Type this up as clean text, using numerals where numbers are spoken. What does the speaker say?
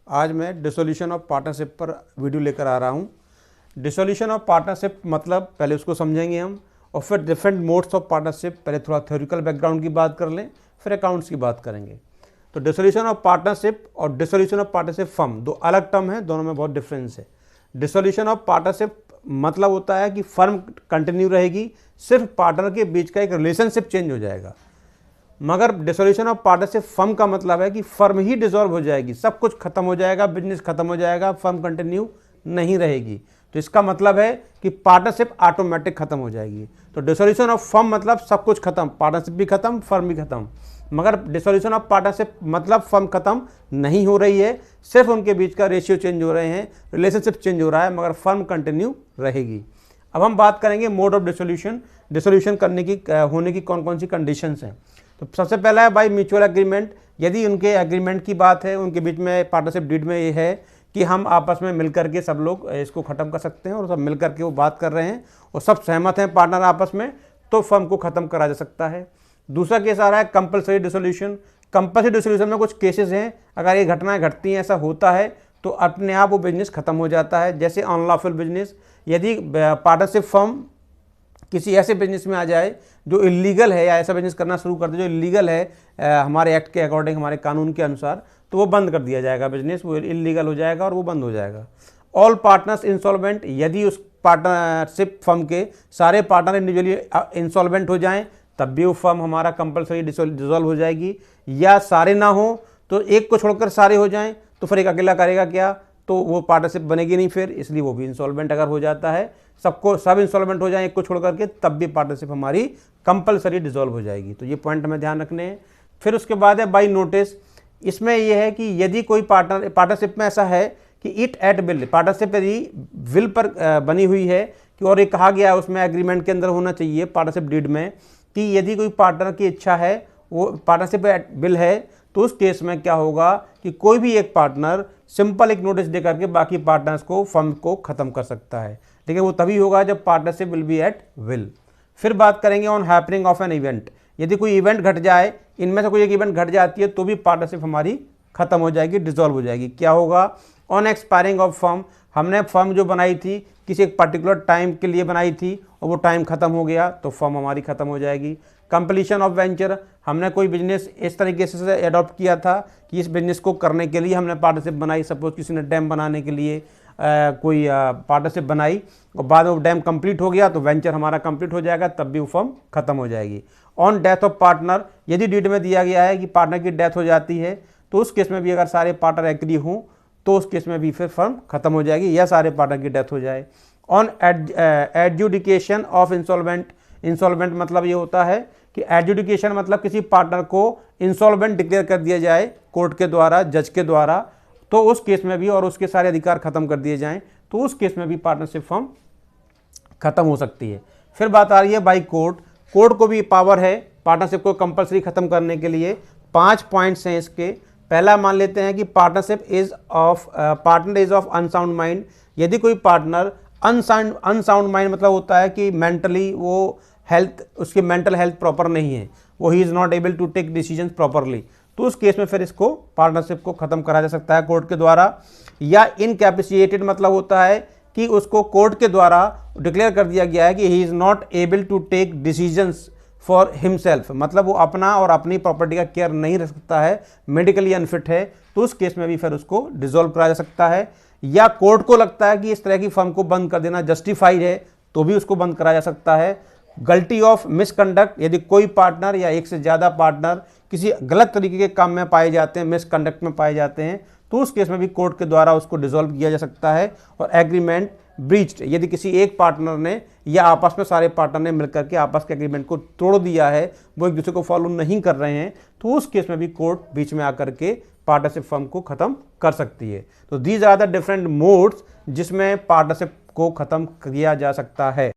आज मैं dissolution of partnership पर वीडियो लेकर आ रहा हूँ। डिसोल्यूशन ऑफ पार्टनरशिप मतलब पहले उसको समझेंगे हम, और फिर डिफरेंट मोड्स ऑफ पार्टनरशिप, पहले थोड़ा थ्योरिकल बैकग्राउंड की बात कर लें, फिर अकाउंट्स की बात करेंगे। तो डिसोल्यूशन ऑफ पार्टनरशिप और डिसोल्यूशन ऑफ पार्टनरशिप फर्म दो अलग टर्म है, दोनों में बहुत डिफरेंस है। डिसोल्यूशन ऑफ पार्टनरशिप मतलब होता है कि फर्म कंटिन्यू रहेगी, सिर्फ पार्टनर के बीच का एक रिलेशनशिप चेंज हो जाएगा। मगर डिसोल्यूशन ऑफ पार्टनरशिप फर्म का मतलब है कि फर्म ही डिसॉल्व हो जाएगी, सब कुछ खत्म हो जाएगा, बिजनेस खत्म हो जाएगा, फर्म कंटिन्यू नहीं रहेगी। तो इसका मतलब है कि पार्टनरशिप ऑटोमेटिक खत्म हो जाएगी। तो डिसोल्यूशन ऑफ फर्म मतलब सब कुछ खत्म, पार्टनरशिप भी खत्म, फर्म भी खत्म। मगर डिसोल्यूशन ऑफ पार्टनरशिप मतलब फर्म खत्म नहीं हो रही है, सिर्फ उनके बीच का रेशियो चेंज हो रहे हैं, रिलेशनशिप चेंज हो रहा है, मगर फर्म कंटिन्यू रहेगी। अब हम बात करेंगे मोड ऑफ डिसोल्यूशन, डिसोल्यूशन करने की होने की कौन कौन सी कंडीशंस हैं। तो सबसे पहला है बाय म्यूचुअल एग्रीमेंट। यदि उनके एग्रीमेंट की बात है, उनके बीच में पार्टनरशिप डीड में ये है कि हम आपस में मिलकर के सब लोग इसको ख़त्म कर सकते हैं, और सब मिलकर के वो बात कर रहे हैं और सब सहमत हैं पार्टनर आपस में, तो फर्म को ख़त्म करा जा सकता है। दूसरा केस आ रहा है कंपल्सरी डिसोल्यूशन। कंपल्सरी डिसोल्यूशन में कुछ केसेस हैं, अगर ये घटनाएं घटती हैं, ऐसा होता है, तो अपने आप वो बिजनेस खत्म हो जाता है। जैसे अनलॉफुल बिजनेस, यदि पार्टनरशिप फर्म किसी ऐसे बिजनेस में आ जाए जो इलीगल है, या ऐसा बिजनेस करना शुरू कर दे जो इलीगल है हमारे एक्ट के अकॉर्डिंग, हमारे कानून के अनुसार, तो वो बंद कर दिया जाएगा बिजनेस, वो इलीगल हो जाएगा और वो बंद हो जाएगा। ऑल पार्टनर्स इंसॉल्वेंट, यदि उस पार्टनरशिप फर्म के सारे पार्टनर इंडिविजुअली इंसॉल्वेंट हो जाएं, तब भी वो फर्म हमारा कंपलसरी डिसॉल्व हो जाएगी। या सारे ना हो तो एक को छोड़कर सारे हो जाएं, तो फिर एक अकेला करेगा क्या, तो वो पार्टनरशिप बनेगी नहीं फिर, इसलिए वो भी इंसॉल्वेंट अगर हो जाता है, सब इंसॉल्वेंट हो जाए एक को छोड़ करके, तब भी पार्टनरशिप हमारी कंपलसरी डिसॉल्व हो जाएगी। तो ये पॉइंट हमें ध्यान रखने हैं। फिर उसके बाद है बाय नोटिस। इसमें यह है कि यदि कोई पार्टनरशिप में ऐसा है कि इट एट विल, पार्टनरशिप यदि विल पर बनी हुई है कि, और ये कहा गया है उसमें एग्रीमेंट के अंदर होना चाहिए पार्टनरशिप डीड में, कि यदि कोई पार्टनर की इच्छा है, वो पार्टनरशिप एट विल है, तो उस केस में क्या होगा कि कोई भी एक पार्टनर सिंपल एक नोटिस दे करके बाकी पार्टनर्स को, फर्म को ख़त्म कर सकता है। लेकिन वो तभी होगा जब partnership will be at will. फिर बात करेंगे on happening of an event. यदि कोई इवेंट घट जाए, इनमें से कोई एक इवेंट घट जाती है, तो भी पार्टनरशिप हमारी खत्म हो जाएगी, डिसॉल्व हो जाएगी। क्या होगा? ऑन एक्सपायरिंग ऑफ फर्म, हमने फर्म जो बनाई थी किसी एक पर्टिकुलर टाइम के लिए बनाई थी और वो टाइम खत्म हो गया, तो फर्म हमारी खत्म हो जाएगी। कंप्लीशन ऑफ वेंचर, हमने कोई बिजनेस इस तरीके से एडॉप्ट किया था कि इस बिजनेस को करने के लिए हमने पार्टनरशिप बनाई, सपोज किसी ने डैम बनाने के लिए कोई पार्टनरशिप बनाई, और बाद में वो डैम कंप्लीट हो गया, तो वेंचर हमारा कंप्लीट हो जाएगा, तब भी वो फर्म खत्म हो जाएगी। ऑन डेथ ऑफ पार्टनर, यदि डीड में दिया गया है कि पार्टनर की डेथ हो जाती है, तो उस केस में भी अगर सारे पार्टनर एग्री हों, तो उस केस में भी फिर फर्म खत्म हो जाएगी, या सारे पार्टनर की डेथ हो जाए। On adjudication of insolvent, insolvent मतलब ये होता है कि एडजुडिकेशन मतलब किसी पार्टनर को इंसॉल्वेंट डिक्लेयर कर दिया जाए कोर्ट के द्वारा, जज के द्वारा, तो उस केस में भी, और उसके सारे अधिकार खत्म कर दिए जाएं, तो उस केस में भी पार्टनरशिप फर्म खत्म हो सकती है। फिर बात आ रही है बाई कोर्ट। कोर्ट को भी पावर है पार्टनरशिप को कंपलसरी खत्म करने के लिए। 5 पॉइंट्स हैं इसके। पहला मान लेते हैं कि partnership is of unsound mind. यदि कोई पार्टनर अनसाउंड माइंड मतलब होता है कि मेंटली वो हेल्थ, उसकी मेंटल हेल्थ प्रॉपर नहीं है, वो he is not able to take decision properly, तो उस केस में फिर इसको पार्टनरशिप को ख़त्म करा जा सकता है कोर्ट के द्वारा। या इनकैपेसिटेटेड मतलब होता है कि उसको कोर्ट के द्वारा डिक्लेयर कर दिया गया है कि he is not able to take decisions for himself, मतलब वो अपना और अपनी प्रॉपर्टी का केयर नहीं रख सकता है, मेडिकली अनफिट है, तो उस केस में भी फिर उसको डिसॉल्व करा जा सकता है। या कोर्ट को लगता है कि इस तरह की फर्म को बंद कर देना जस्टिफाइड है, तो भी उसको बंद करा जा सकता है। गलती ऑफ मिसकंडक्ट, यदि कोई पार्टनर या एक से ज़्यादा पार्टनर किसी गलत तरीके के काम में पाए जाते हैं, मिसकंडक्ट में पाए जाते हैं, तो उस केस में भी कोर्ट के द्वारा उसको डिसॉल्व किया जा सकता है। और एग्रीमेंट ब्रीच्ड, यदि किसी एक पार्टनर ने या आपस में सारे पार्टनर ने मिलकर के आपस के एग्रीमेंट को तोड़ दिया है, वो एक दूसरे को फॉलो नहीं कर रहे हैं, तो उस केस में भी कोर्ट बीच में आकर के पार्टनरशिप फर्म को ख़त्म कर सकती है। तो these are the different modes जिसमें पार्टनरशिप को ख़त्म किया जा सकता है।